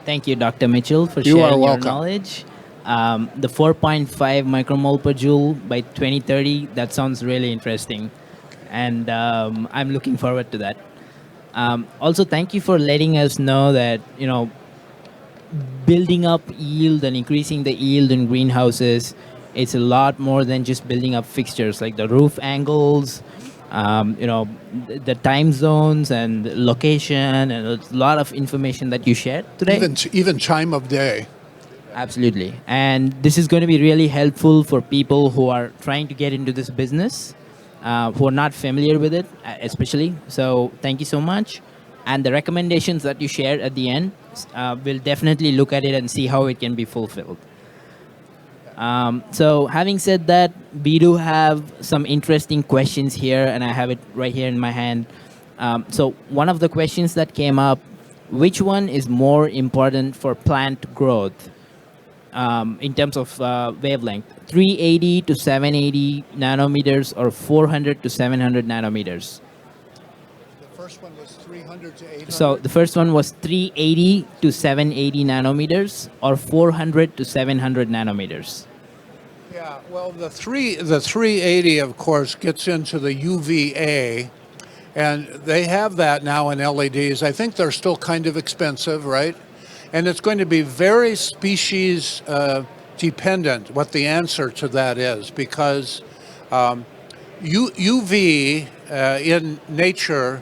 Thank you, Dr. Mitchell, for You are sharing your welcome. knowledge. The 4.5 micromole per joule by 2030, that sounds really interesting. And I'm looking forward to that. Also, thank you for letting us know that, building up yield and increasing the yield in greenhouses, it's a lot more than just building up fixtures like the roof angles, the time zones and location, and a lot of information that you shared today. Even time of day. Absolutely. And this is going to be really helpful for people who are trying to get into this business, who are not familiar with it, especially. So thank you so much. And the recommendations that you shared at the end, we'll definitely look at it and see how it can be fulfilled. So having said that, we do have some interesting questions here, and I have it right here in my hand. So one of the questions that came up, which one is more important for plant growth? In terms of wavelength, 380 to 780 nanometers or 400 to 700 nanometers. The first one was 300 to 800. So the first one was 380 to 780 nanometers or 400 to 700 nanometers. Yeah, well, the 380, of course, gets into the UVA, and they have that now in LEDs. I think they're still kind of expensive, right? And it's going to be very species dependent what the answer to that is, because UV in nature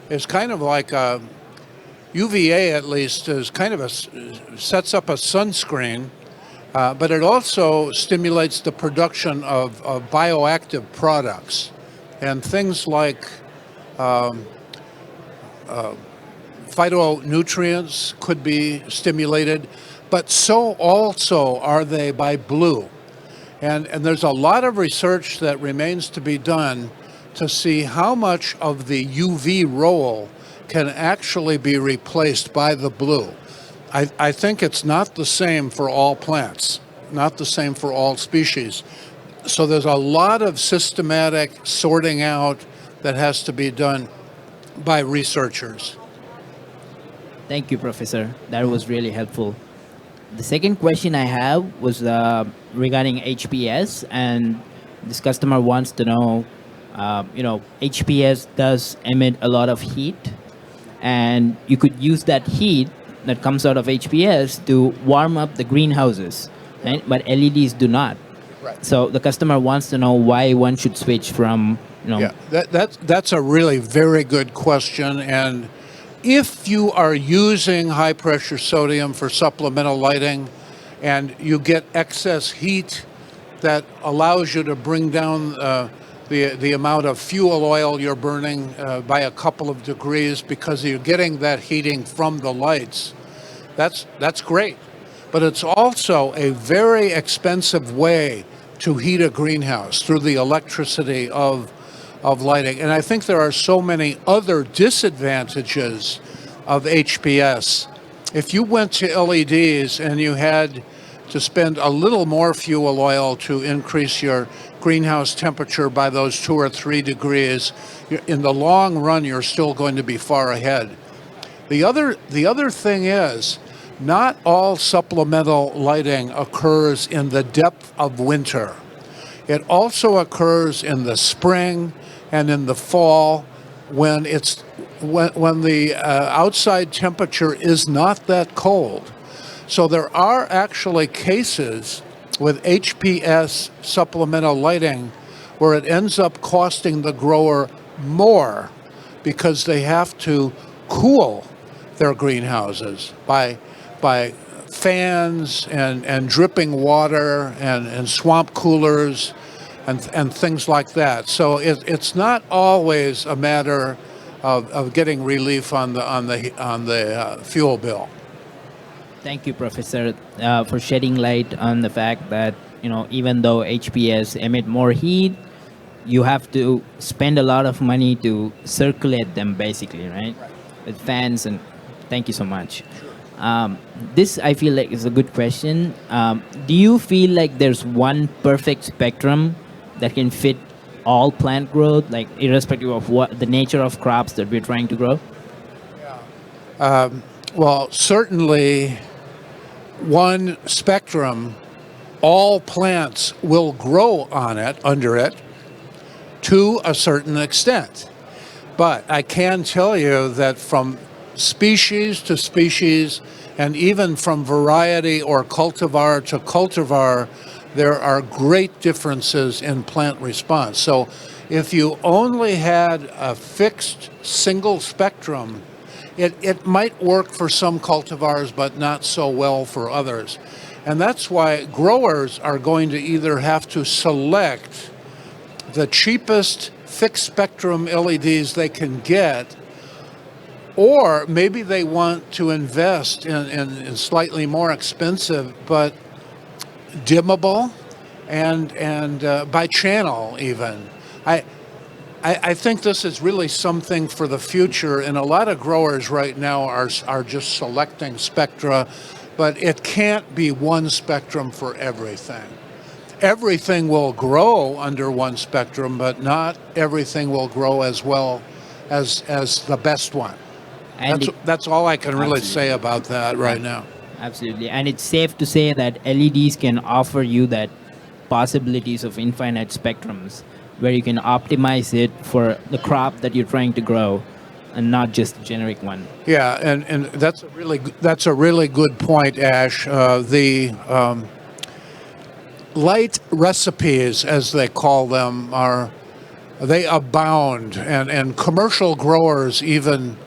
is kind of like UVA, at least, is kind of sets up a sunscreen, but it also stimulates the production of bioactive products, and things like phytonutrients could be stimulated, but so also are they by blue. And there's a lot of research that remains to be done to see how much of the UV role can actually be replaced by the blue. I think it's not the same for all plants, not the same for all species. So there's a lot of systematic sorting out that has to be done by researchers. Thank you, Professor. That was really helpful. The second question I have was regarding HPS, and this customer wants to know, HPS does emit a lot of heat, and you could use that heat that comes out of HPS to warm up the greenhouses, right? But LEDs do not. Right. So the customer wants to know why one should switch from, Yeah, that's a really very good question. And if you are using high pressure sodium for supplemental lighting and you get excess heat that allows you to bring down the amount of fuel oil you're burning by a couple of degrees because you're getting that heating from the lights, that's great. But it's also a very expensive way to heat a greenhouse through the electricity of lighting. And I think there are so many other disadvantages of HPS. If you went to LEDs and you had to spend a little more fuel oil to increase your greenhouse temperature by those 2 or 3 degrees, in the long run, you're still going to be far ahead. The other thing is, not all supplemental lighting occurs in the depth of winter. It also occurs in the spring and in the fall when the outside temperature is not that cold. So there are actually cases with HPS supplemental lighting where it ends up costing the grower more because they have to cool their greenhouses by fans and dripping water and swamp coolers and things like that. So it's not always a matter of getting relief on the fuel bill. Thank you, Professor, for shedding light on the fact that, even though HPS emit more heat, you have to spend a lot of money to circulate them, basically, right? With fans. And thank you so much. This, I feel like, is a good question. Do you feel like there's one perfect spectrum that can fit all plant growth, like irrespective of what the nature of crops that we're trying to grow? Well, certainly one spectrum, all plants will grow on it, under it, to a certain extent. But I can tell you that from species to species, and even from variety or cultivar to cultivar, there are great differences in plant response. So if you only had a fixed single spectrum, it might work for some cultivars, but not so well for others. And that's why growers are going to either have to select the cheapest fixed spectrum LEDs they can get, or maybe they want to invest in slightly more expensive but dimmable and by channel even. I think this is really something for the future, and a lot of growers right now are just selecting spectra, but it can't be one spectrum for everything. Everything will grow under one spectrum, but not everything will grow as well as the best one. And That's all I can really Absolutely. say about that right now. Absolutely. And it's safe to say that LEDs can offer you that possibilities of infinite spectrums where you can optimize it for the crop that you're trying to grow and not just a generic one. Yeah, and that's a really good point, Ash. The light recipes, as they call them, they abound, and commercial growers even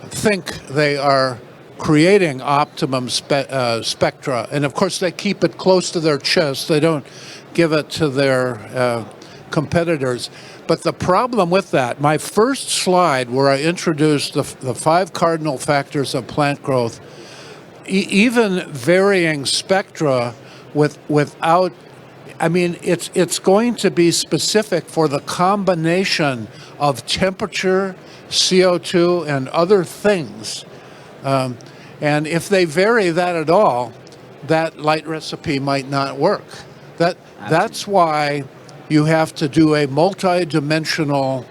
think they are creating optimum spectra. And of course, they keep it close to their chest. They don't give it to their competitors. But the problem with that, my first slide where I introduced the 5 cardinal factors of plant growth, even varying spectra without, I mean, it's going to be specific for the combination of temperature, CO2, and other things. And if they vary that at all, that light recipe might not work. That's why you have to do a multi-dimensional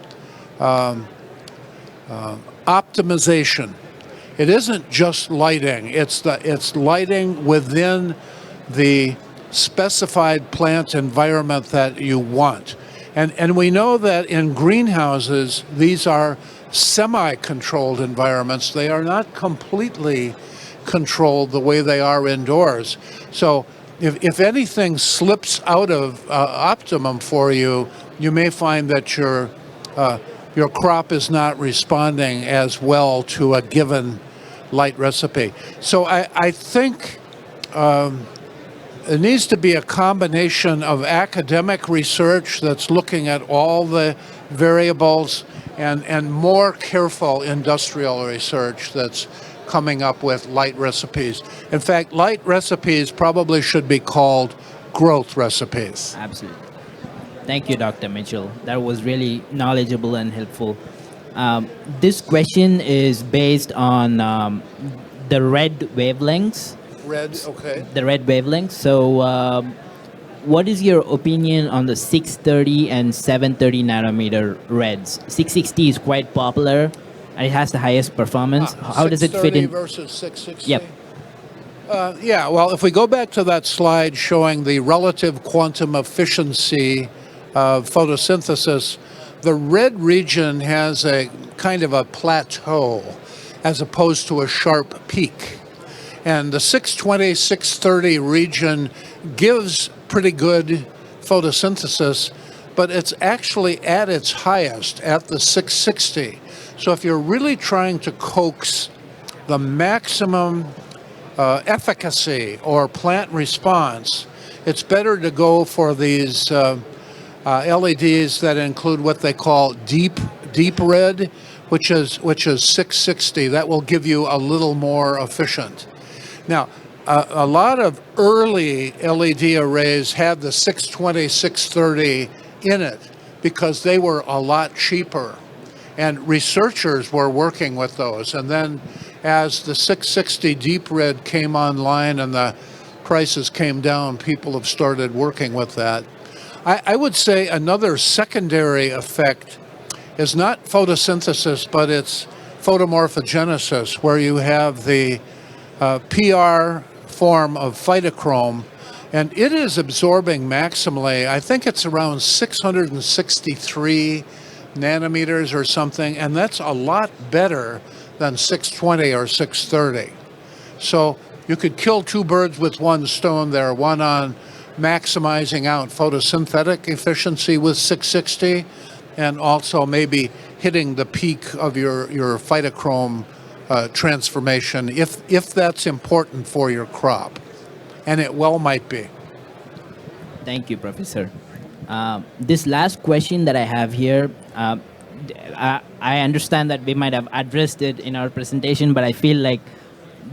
optimization. It isn't just lighting. It's lighting within the specified plant environment that you want. And we know that in greenhouses, these are semi-controlled environments. They are not completely controlled the way they are indoors. So if anything slips out of optimum for you, you may find that your crop is not responding as well to a given light recipe. So I think it needs to be a combination of academic research that's looking at all the variables and more careful industrial research that's coming up with light recipes. In fact, light recipes probably should be called growth recipes. Absolutely. Thank you, Dr. Mitchell. That was really knowledgeable and helpful. This question is based on the red wavelengths. Red, okay. The red wavelengths. So, what is your opinion on the 630 and 730 nanometer reds? 660 is quite popular, and it has the highest performance. How does it fit in? Versus 660? Yep. Yeah, well, if we go back to that slide showing the relative quantum efficiency of photosynthesis, the red region has a kind of a plateau as opposed to a sharp peak. And the 620, 630 region gives pretty good photosynthesis, but it's actually at its highest at the 660. So if you're really trying to coax the maximum efficacy or plant response, it's better to go for these LEDs that include what they call deep red, which is 660. That will give you a little more efficient. Now, a lot of early LED arrays had the 620, 630 in it because they were a lot cheaper. And researchers were working with those. And then as the 660 deep red came online and the prices came down, people have started working with that. I would say another secondary effect is not photosynthesis, but it's photomorphogenesis, where you have the PR form of phytochrome, and it is absorbing maximally. I think it's around 663 nanometers or something, and that's a lot better than 620 or 630. So you could kill two birds with one stone there, one on maximizing out photosynthetic efficiency with 660, and also maybe hitting the peak of your phytochrome transformation if that's important for your crop. And it well might be. Thank you, Professor. This last question that I have here, I understand that we might have addressed it in our presentation, but I feel like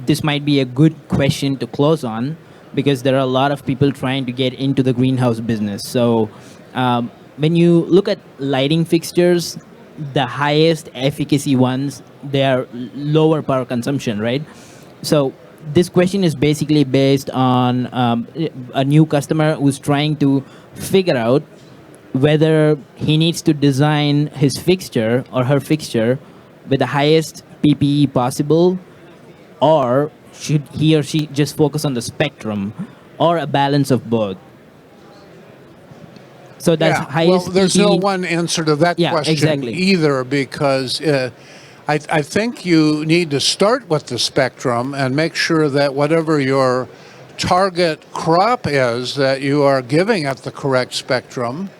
this might be a good question to close on because there are a lot of people trying to get into the greenhouse business. So when you look at lighting fixtures, the highest efficacy ones, they are lower power consumption, right? So this question is basically based on a new customer who's trying to figure out whether he needs to design his fixture or her fixture with the highest PPE possible, or should he or she just focus on the spectrum, or a balance of both. So that's highest. Well, there's PPE. no one answer to that question exactly. either, because I think you need to start with the spectrum and make sure that whatever your target crop is, that you are giving at the correct spectrum.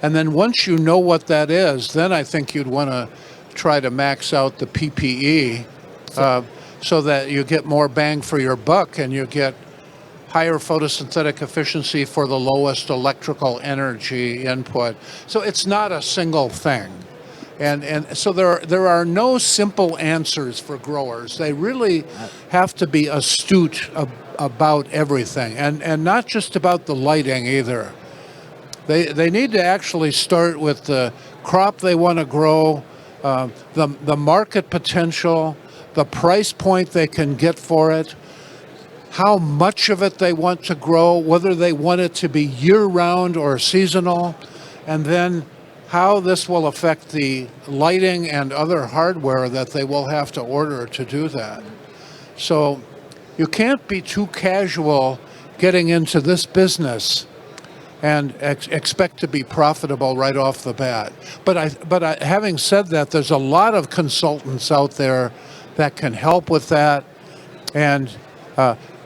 And then once you know what that is, then I think you'd want to try to max out the PPE so that you get more bang for your buck and you get higher photosynthetic efficiency for the lowest electrical energy input. So it's not a single thing. And so there are no simple answers for growers. They really have to be astute about everything, and not just about the lighting either. They need to actually start with the crop they want to grow, the market potential, the price point they can get for it, how much of it they want to grow, whether they want it to be year-round or seasonal, and then how this will affect the lighting and other hardware that they will have to order to do that. So you can't be too casual getting into this business and expect to be profitable right off the bat. But having said that, there's a lot of consultants out there that can help with that. And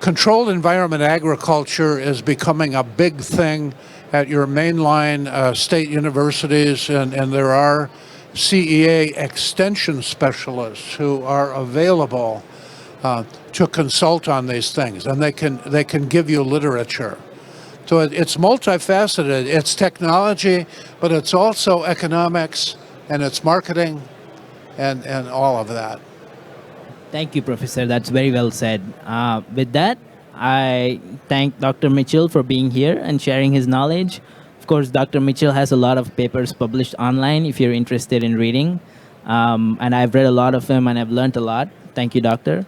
controlled environment agriculture is becoming a big thing at your mainline state universities, and there are CEA extension specialists who are available to consult on these things, and they can give you literature. So it's multifaceted. It's technology, but it's also economics, and it's marketing, and all of that. Thank you, Professor. That's very well said. With that, I thank Dr. Mitchell for being here and sharing his knowledge. Of course, Dr. Mitchell has a lot of papers published online if you're interested in reading. And I've read a lot of them and I've learned a lot. Thank you, Doctor.